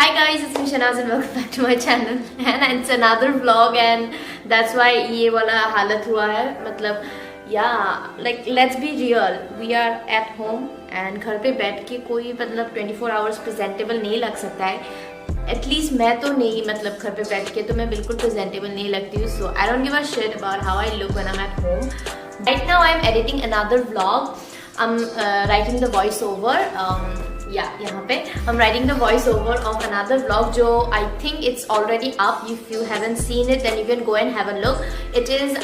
Hi guys, it's me Sahnaz and welcome back to my channel. And it's another vlog and that's why ये वाला हालत हुआ है. मतलब yeah, like let's be real, we are at home and घर पे बैठ के कोई मतलब 24 hours presentable नहीं लग सकता है. एटलीस्ट मैं तो नहीं, मतलब घर पे बैठ के तो मैं बिल्कुल प्रेजेंटेबल नहीं लगती हूँ. So I don't give a shit about how I look when I am at home. Right now I am editing another vlog. I am writing the voice over. यहाँ पे I am writing the voice over of another vlog जो I think it's already up. If you haven't seen it then you can go and have a look. It is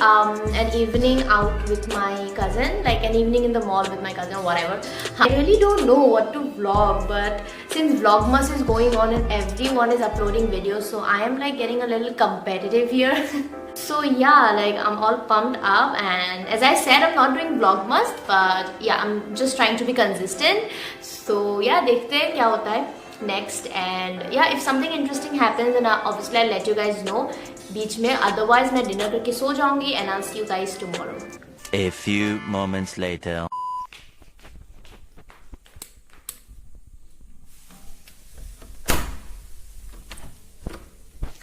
an evening out with my cousin, like an evening in the mall with my cousin or whatever. I really don't know what to vlog, but since Vlogmas is going on and everyone is uploading videos, so I am like getting a little competitive here. So yeah, like I'm all pumped up, and as I said, I'm not doing Vlogmas, but yeah, I'm just trying to be consistent. So yeah, देखते हैं क्या होता है next, and yeah, if something interesting happens then obviously I'll let you guys know बीच में. Otherwise मैं dinner करके सो जाऊंगी and I'll see you guys tomorrow. A few moments later.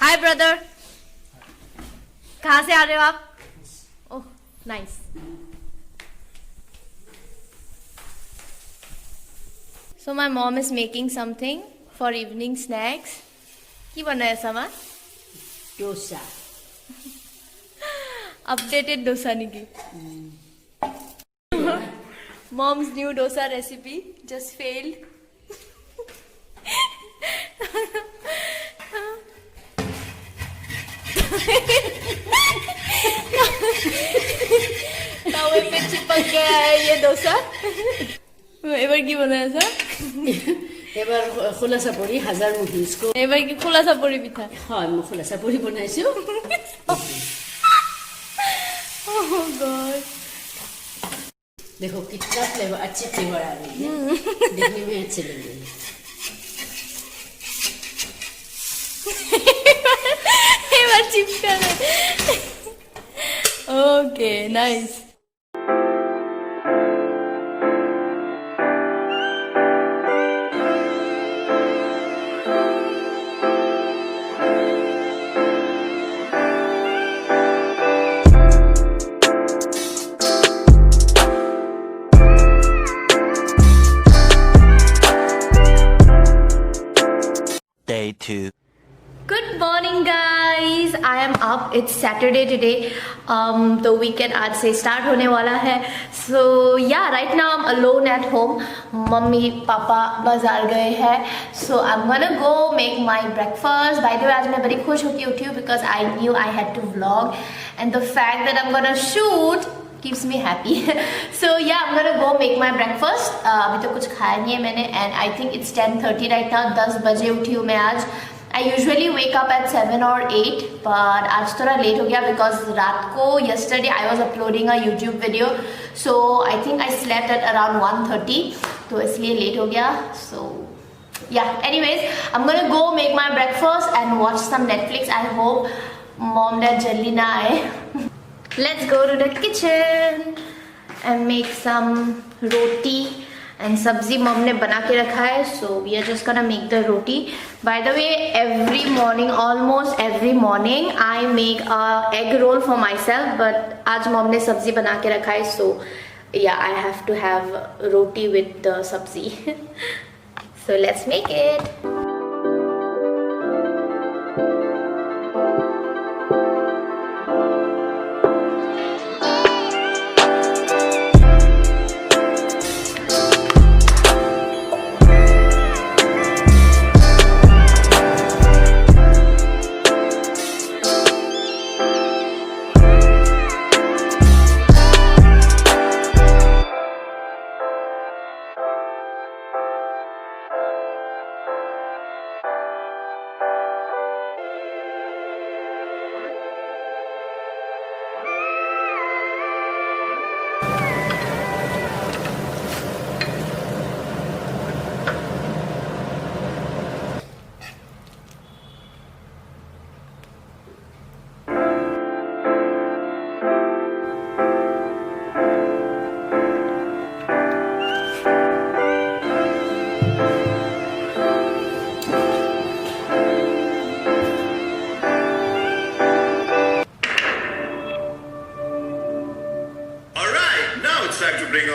Hi brother. कहाँ से आ रहे हो आप? Oh nice. So my mom is making something for evening snacks. কি বনাই আছা মা? Dosa. Updated dosa niki? Mom's new dosa recipe just failed. तवे पे चिपक गया है ये डोसा. এবার কি বানাইছা? এবার খোলা চাপৰি হাজাৰ মুহিsko. এবার কি খোলা চাপৰি পিঠা? হয়, মই খোলা চাপৰি বনাইছো. Oh god. देखो कितना फ्लेवर, अच्छे फ्लेवर आ रही है. देखने में अच्छे लग रहे हैं. এবার চিপকা. Okay, nice. Day 2. Good morning guys, I am up. It's Saturday today. The weekend आज से start होने वाला है. So yeah, right now I'm alone at home. Mummy papa बाजार गए हैं. So I'm gonna go make my breakfast. By the way, आज मैं बड़ी खुश होके उठी हूँ because I knew I had to vlog, and the fact that I'm gonna shoot keeps me happy. So yeah, I'm gonna go make my breakfast. अभी तो कुछ खाया नहीं है मैंने, and I think it's 10:30 right now. 10 बजे उठी हूँ मैं आज. I usually wake up at 7 or 8, but आज थोड़ा लेट हो गया because रात को yesterday I was uploading a YouTube video, so I think I slept at around 1:30, तो इसलिए लेट हो गया. So yeah, anyways, I'm gonna go make my breakfast and watch some Netflix. I hope mom dad जल्दी ना आए. Let's go to the kitchen and make some roti. And sabzi mom ने बना के रखा है, so we are just gonna make the roti. By the way, every morning, almost every morning, I make a egg roll for myself. But आज mom ने सब्जी बना के रखा है, so yeah, I have to have roti with the sabzi. So let's make it.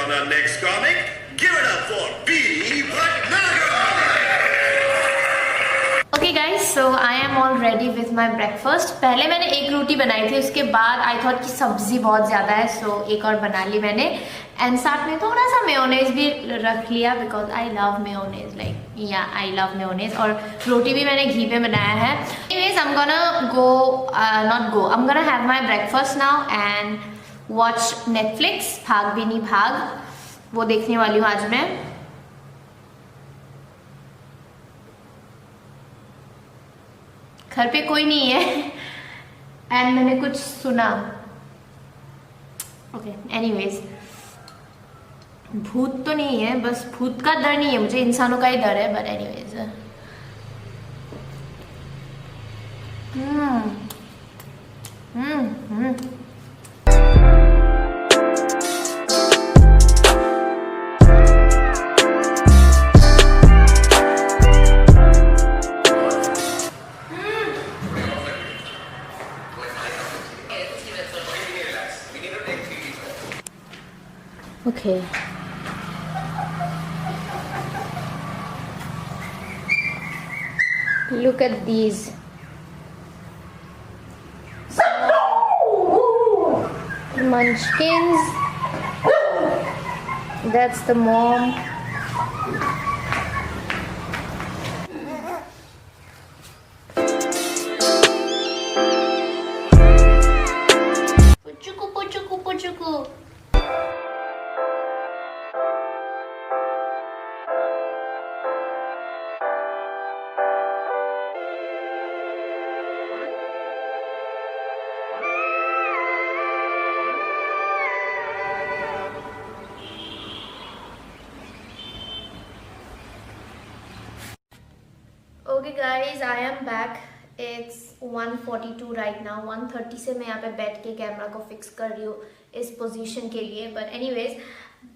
on our next comic. Give it up for B. Bhatnagar. Okay guys, so I am all ready with my breakfast. पहले मैंने एक रोटी बनाई थी, उसके बाद I thought कि सब्जी बहुत ज़्यादा है, सो एक और बना ली मैंने। एंड साथ में थोड़ा सा मेयोनेज भी रख लिया because I love mayonnaise, like या आई लव मेयोनेज। और रोटी भी मैंने घी पे बनाया है। Anyways, I am gonna have my breakfast now and watch Netflix. भाग भी नहीं भाग, वो देखने वाली हूँ आज मैं। घर पे कोई नहीं है एंड मैंने कुछ सुना। ओके, एनीवेज, भूत तो नहीं है, बस भूत का डर नहीं है मुझे, इंसानों का ही डर है। But anyways, okay. Look at these. Munchkins. That's the mom. Puchuku, puchuku, puchuku. Okay guys, I am back. It's 1:42 right now. 1:30 से मैं यहाँ पे बैठ के कैमरा को फिक्स कर रही हूँ इस पोजीशन के लिए। But anyways,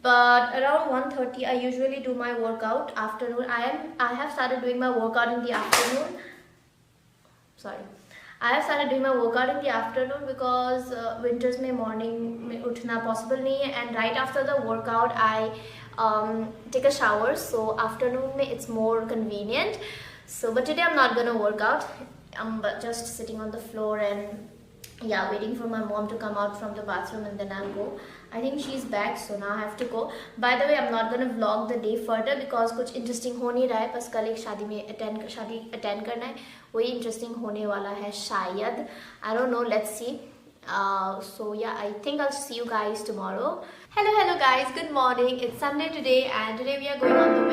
but around 1:30 I usually do my workout afternoon. I have started doing my workout in the afternoon. I have started doing my workout in the afternoon because winters में morning में उठना possible नहीं है, and right after the workout I take a shower, so afternoon में it's more convenient. So but today I'm not gonna work out. I'm just sitting on the floor and yeah, waiting for my mom to come out from the bathroom and then I'll go. I think she's back, so now I have to go. By the way, I'm not gonna vlog the day further because कुछ interesting हो नहीं रहा है। बस कल एक शादी attend करना है, वही interesting होने वाला है शायद। I don't know, let's see. So yeah, I think I'll see you guys tomorrow. Hello guys, good morning. It's Sunday today and today we are going on the